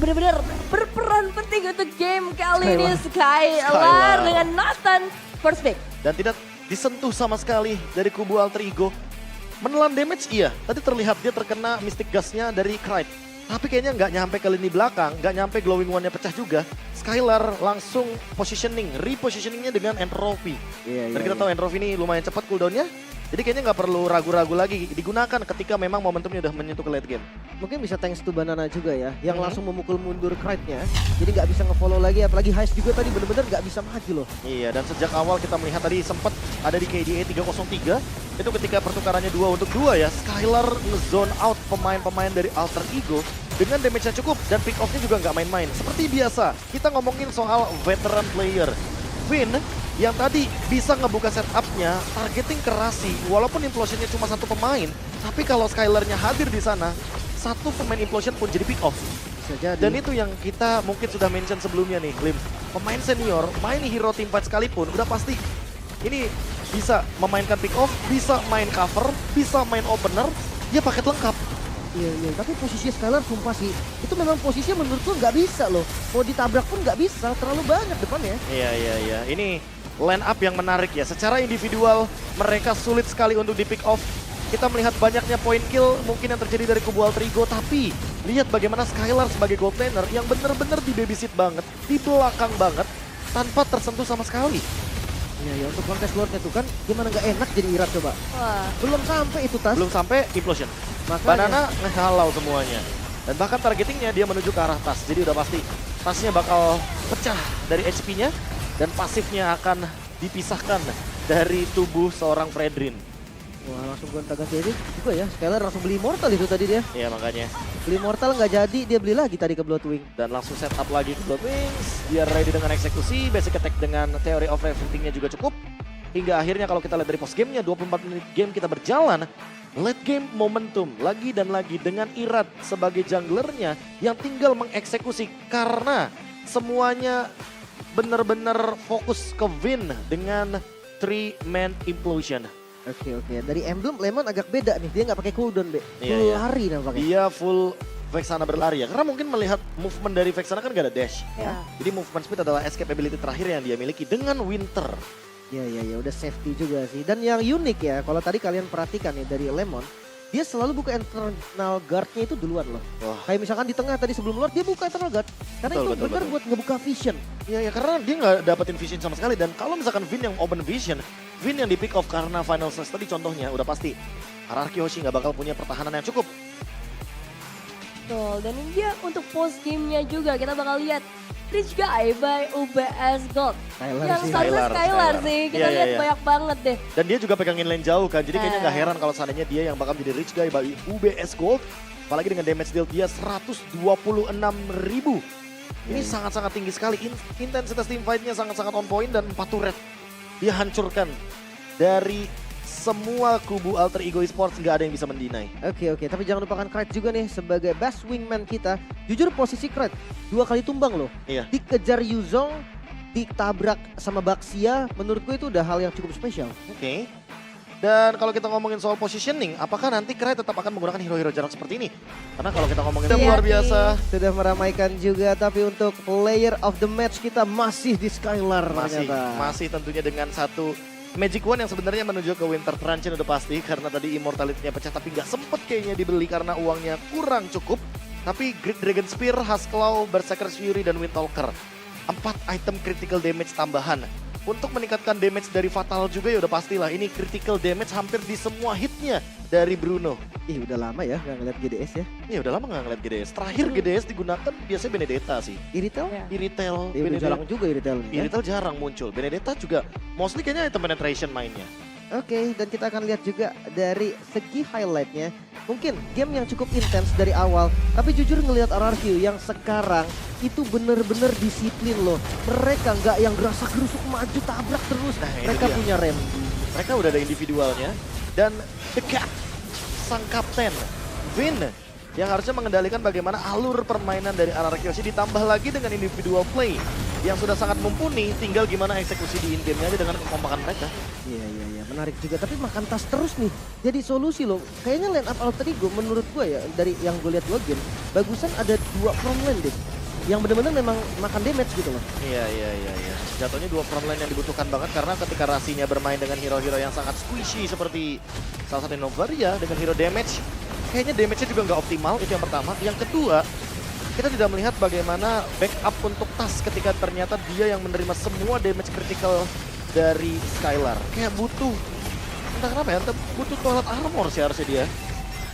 benar-benar berperan penting untuk game kali ini. Skylar dengan Nathan first pick. Dan tidak disentuh sama sekali dari kubu Alter Ego. Menelan damage iya, tadi terlihat dia terkena Mystic Gust-nya dari Krite. Tapi kayaknya nggak nyampe ke lini belakang, nggak nyampe Glowing One-nya pecah juga. Skylar langsung repositioningnya dengan Entropy. Dan kita tahu Entropy ini lumayan cepat cooldown-nya. Jadi kayaknya nggak perlu ragu-ragu lagi, digunakan ketika memang momentumnya udah menyentuh ke late game. Mungkin bisa thanks to Banana juga ya, yang langsung memukul mundur Krite-nya. Jadi nggak bisa nge-follow lagi, apalagi Heist juga tadi bener-bener nggak bisa maju loh. Iya, dan sejak awal kita melihat tadi sempat ada di KDA 303. Itu ketika pertukarannya 2 untuk 2 ya, Skylar nge-zone out pemain-pemain dari Alter Ego dengan damage-nya cukup dan pick off-nya juga nggak main-main. Seperti biasa, kita ngomongin soal veteran player. Vin yang tadi bisa ngebuka setupnya, targeting ke Rasi, walaupun implosionnya cuma satu pemain, tapi kalau Skylar-nya hadir di sana, satu pemain implosion pun jadi pick off. Bisa jadi. Dan itu yang kita mungkin sudah mention sebelumnya nih, Lim. Pemain senior, main hero teamfight sekalipun, udah pasti ini bisa memainkan pick off, bisa main cover, bisa main opener, dia paket lengkap. Iya, tapi posisi Skylar sumpah sih, itu memang posisinya menurutku nggak bisa loh. Mau ditabrak pun nggak bisa, terlalu banyak depannya. Iya. Ini line up yang menarik ya. Secara individual, mereka sulit sekali untuk di pick off. Kita melihat banyaknya point kill mungkin yang terjadi dari kubu Alter Ego, tapi lihat bagaimana Skylar sebagai gold laner yang bener-bener di babysit banget, di belakang banget, tanpa tersentuh sama sekali. Iya, untuk kontes Lordnya tuh kan gimana nggak enak jadi Irat coba. Wah. Belum sampai itu tas. Belum sampai implosion. Makanya. Banana ngehalau semuanya. Dan bahkan targetingnya dia menuju ke arah tas. Jadi udah pasti tasnya bakal pecah dari HP-nya. Dan pasifnya akan dipisahkan dari tubuh seorang Fredrin. Wah, langsung gonta-ganti aja juga ya. Skylar langsung beli Immortal itu tadi dia. Iya makanya. Beli Immortal nggak jadi, dia beli lagi tadi ke Bloodwing. Dan langsung set up lagi ke Bloodwings. Dia ready dengan eksekusi. Basic attack dengan Theory of Everything-nya juga cukup. Hingga akhirnya kalau kita lihat dari post game-nya, 24 menit game kita berjalan. Late game momentum lagi dan lagi dengan Irat sebagai junglernya yang tinggal mengeksekusi. Karena semuanya benar-benar fokus ke Vin dengan 3-man implosion. Oke. Dari Emblem Lemon agak beda nih, dia nggak pakai cooldown, Be. Iya, Full iya. lari nampaknya. Dia full Vexana berlari ya, karena mungkin melihat movement dari Vexana kan gak ada dash. Ya. Jadi movement speed adalah escape ability terakhir yang dia miliki dengan Winter. Ya, udah safety juga sih. Dan yang unik ya, kalau tadi kalian perhatikan nih dari Lemon, dia selalu buka internal guard-nya itu duluan loh. Wah. Kayak misalkan di tengah tadi sebelum Lord, dia buka internal guard. Karena Betul, itu betul, benar betul. buat ngebuka vision. Ya karena dia nggak dapetin vision sama sekali. Dan kalau misalkan Vin yang open vision, Vin yang di pick off karena final slash tadi contohnya, udah pasti Ararki Hoshi nggak bakal punya pertahanan yang cukup. Betul, dan ini dia untuk post game-nya juga kita bakal lihat Rich Guy by UBS Gold. Skylar Yang sih. satu Skylar. Skylar sih, kita Iya, lihat iya. banyak banget deh. Dan dia juga pegangin lane jauh kan, jadi kayaknya nggak heran kalau seandainya dia yang bakal jadi rich guy bagi UBS Gold. Apalagi dengan damage deal dia 126.000. Ini sangat-sangat tinggi sekali, intensitas team fight-nya sangat-sangat on point dan 4 turret. Dia hancurkan dari semua kubu Alter Ego Esports, nggak ada yang bisa mendinai. Oke, tapi jangan lupakan Krite juga nih sebagai best wingman kita. Jujur posisi Krite 2 kali tumbang loh. Iya. Dikejar Yuzong, ditabrak sama Baxia, menurutku itu udah hal yang cukup spesial. Oke. Dan kalau kita ngomongin soal positioning, apakah nanti Krite tetap akan menggunakan hero-hero jarak seperti ini? Karena kalau kita ngomongin Iya, luar biasa, Sudah meramaikan juga, tapi untuk player of the match kita masih di Skylar ternyata. masih tentunya dengan satu Magic Wand yang sebenarnya menuju ke Winter Truncheon udah pasti. Karena tadi Immortality-nya pecah tapi nggak sempet kayaknya dibeli karena uangnya kurang cukup. Tapi Great Dragon Spear, Huskclaw, Berserker's Fury, dan Windtalker. 4 item critical damage tambahan. Untuk meningkatkan damage dari Fatal juga ya udah pastilah. Ini critical damage hampir di semua hitnya dari Bruno. Ih, udah lama ya nggak ngeliat GDS ya. Ya udah lama nggak ngeliat GDS. Terakhir GDS digunakan biasanya Benedetta sih. Iritel? Ya. Di retail, Dia udah jarang juga Iritel nih. Di Ya. retail jarang muncul. Benedetta juga mostly kayaknya item penetration mainnya. Oke, dan kita akan lihat juga dari segi highlightnya. Mungkin game yang cukup intens dari awal, tapi jujur ngelihat RRQ yang sekarang itu bener-bener disiplin loh. Mereka nggak yang gerasa-gerusuk maju tabrak terus. Nah, itu Mereka dia. punya rem. Mereka udah ada individualnya. Dan dekat sang kapten, Vin, yang harusnya mengendalikan bagaimana alur permainan dari RRQ ditambah lagi dengan individual play yang sudah sangat mumpuni, tinggal gimana eksekusi di in-game-nya aja dengan kekompakan mereka. Iya, menarik juga. Tapi makan tas terus nih, jadi solusi loh. Kayaknya line up Alter Ego menurut gue ya, dari yang gue lihat login, bagusan ada 2 front line deh. Yang bener-bener memang makan damage gitu loh. Iya. Jatuhnya 2 front line yang dibutuhkan banget karena ketika Rasinya bermain dengan hero-hero yang sangat squishy seperti salah satu Novaria dengan hero damage, kayaknya damage-nya juga nggak optimal, itu yang pertama. Yang kedua, kita tidak melihat bagaimana backup untuk Tas ketika ternyata dia yang menerima semua damage critical dari Skylar. Kayak butuh, entah kenapa ya, butuh toilet armor sih harusnya dia.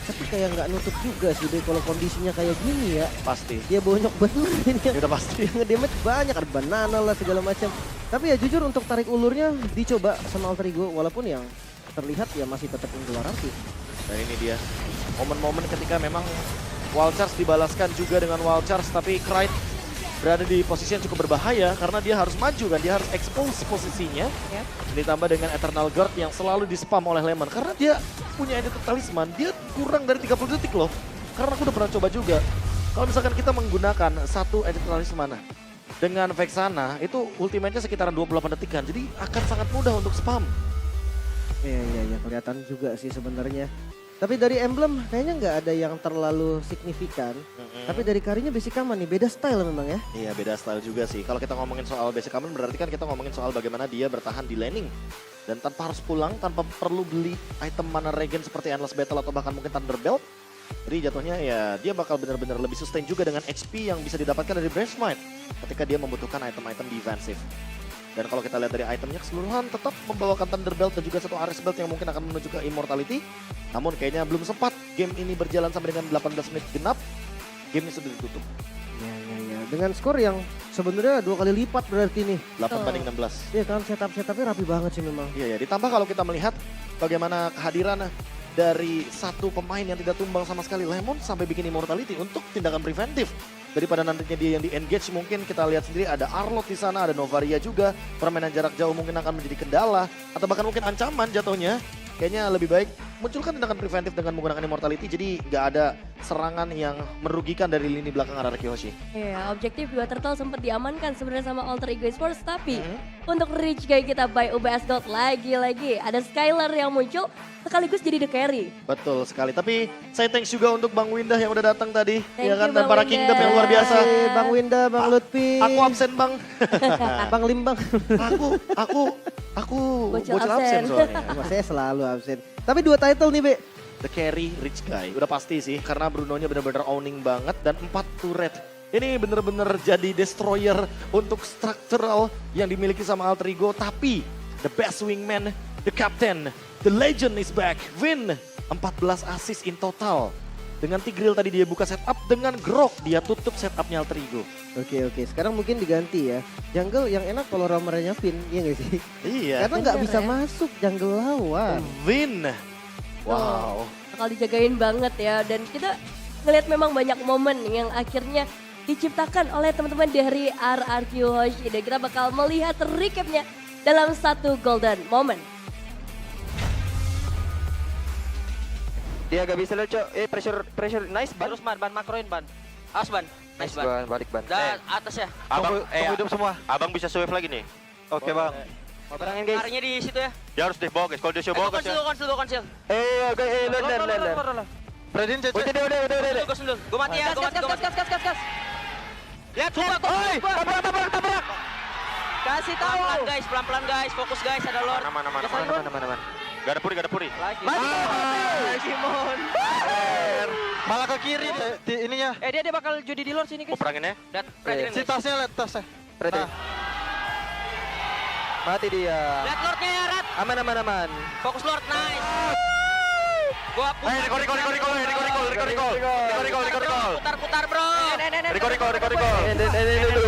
Tapi kayak nggak nutup juga sih deh kalau kondisinya kayak gini ya. Pasti. Dia bonyok bener ini Ya udah pasti. yang nge-damage banyak, ada banana lah segala macam. Tapi ya jujur untuk tarik ulurnya dicoba sama Alter Ego walaupun yang terlihat ya masih tetap unggul Ararki. Dan ini dia, momen-momen ketika memang Wild Charge dibalaskan juga dengan Wild Charge, tapi Krite berada di posisi yang cukup berbahaya karena dia harus maju kan, dia harus expose posisinya. Yep. Ditambah dengan Eternal Guard yang selalu di-spam oleh Lemon karena dia punya Identity Talisman, dia kurang dari 30 detik loh. Karena aku udah pernah coba juga. Kalau misalkan kita menggunakan satu Identity Talisman dengan Vexana, itu ultimate-nya sekitaran 28 detikan, jadi akan sangat mudah untuk spam. Iya, kelihatan juga sih sebenarnya. Tapi dari emblem kayaknya nggak ada yang terlalu signifikan. Tapi dari Karinya basic aman nih, beda style memang ya. Iya, beda style juga sih. Kalau kita ngomongin soal basic common berarti kan kita ngomongin soal bagaimana dia bertahan di laning. Dan tanpa harus pulang, tanpa perlu beli item mana regen seperti Endless Battle atau bahkan mungkin Thunderbelt. Jadi jatuhnya ya dia bakal benar-benar lebih sustain juga dengan HP yang bisa didapatkan dari Brave Smite ketika dia membutuhkan item-item defensif. Dan kalau kita lihat dari itemnya keseluruhan tetap membawakan Thunderbelt dan juga satu Ares Belt yang mungkin akan menuju ke Immortality. Namun kayaknya belum sempat game ini berjalan sampai dengan 18 menit genap. Game ini sudah ditutup. Iya. Dengan skor yang sebenarnya 2 kali lipat berarti nih. 8-16. Iya kan, setup-setupnya rapi banget sih memang. Iya, ditambah kalau kita melihat bagaimana kehadiran dari satu pemain yang tidak tumbang sama sekali, Lemon, sampai bikin Immortality untuk tindakan preventif. Daripada nantinya dia yang di-engage, mungkin kita lihat sendiri ada Arlot di sana, ada Novaria juga. Permainan jarak jauh mungkin akan menjadi kendala, atau bahkan mungkin ancaman jatuhnya. Kayaknya lebih baik munculkan tindakan preventif dengan menggunakan Immortality, jadi nggak ada serangan yang merugikan dari lini belakang Araraki Hoshi. Iya, objektif 2 turtle sempat diamankan sebenarnya sama Alter Ego Esports, tapi untuk reach kayak kita by UBS Gold lagi-lagi ada Skylar yang muncul sekaligus jadi the carry. Betul sekali, tapi saya thanks juga untuk Bang Windah yang udah datang tadi. Thank Ya kan, you, dan Bang para Windah. Kingdom yang luar biasa. Bang Winda, Bang Lutfi. Aku absen Bang. Bang Limbang. aku Bocil bocil absen absen. soalnya. Saya selalu absen. Tapi 2 title nih, Be. The carry rich guy, udah pasti sih karena Bruno-nya benar-benar owning banget dan 4 turret. Ini bener-bener jadi destroyer untuk structural yang dimiliki sama Alter Ego, tapi the best wingman, the captain, the legend is back. Win 14 assist in total. Dengan Tigreal tadi dia buka setup, dengan Grok dia tutup setupnya Alter Ego. Oke. Sekarang mungkin diganti ya. Jungle yang enak kalau roamernya Vin, iya nggak sih? Iya. Karena nggak Bener bisa ya. masuk jungle lawan. Win. Wow. Bakal dijagain banget ya, dan kita ngelihat memang banyak momen yang akhirnya diciptakan oleh teman-teman dari RRQ Hoshi, dan kita bakal melihat recapnya dalam satu golden moment. Dia gak bisa lihat, Cok. Pressure. Nice, ban. Terus ban makroin ban. Awas ban. Nice ban. Ban, balik ban. Dan atas ya. Abang, Tunggu hidup semua. Abang bisa save lagi nih. Oke, Bang. Mau berangin, guys. Larinya di situ ya. Dia harus dibawa guys. Kalau dia siap bawa guys ya. Konsil. Oke, lan. Fredin, Udah. Gue sundul. Gue mati ya. Gas. Lihat, tabrak. Kasih Pelan-pelan guys. Fokus guys, ada Lord. Mana. Gak ada puri. Lagi. Simon. Malah ke kiri ininya. Dia bakal judi di Lord sini guys. Perangin ya. Lihat, Freddy. Si tasnya lihat tasnya. Fredin. Mati dia. Lihat Lordnya ya, Rat. Aman. Fokus Lord, nice. Gua Recall. putar bro. Recall.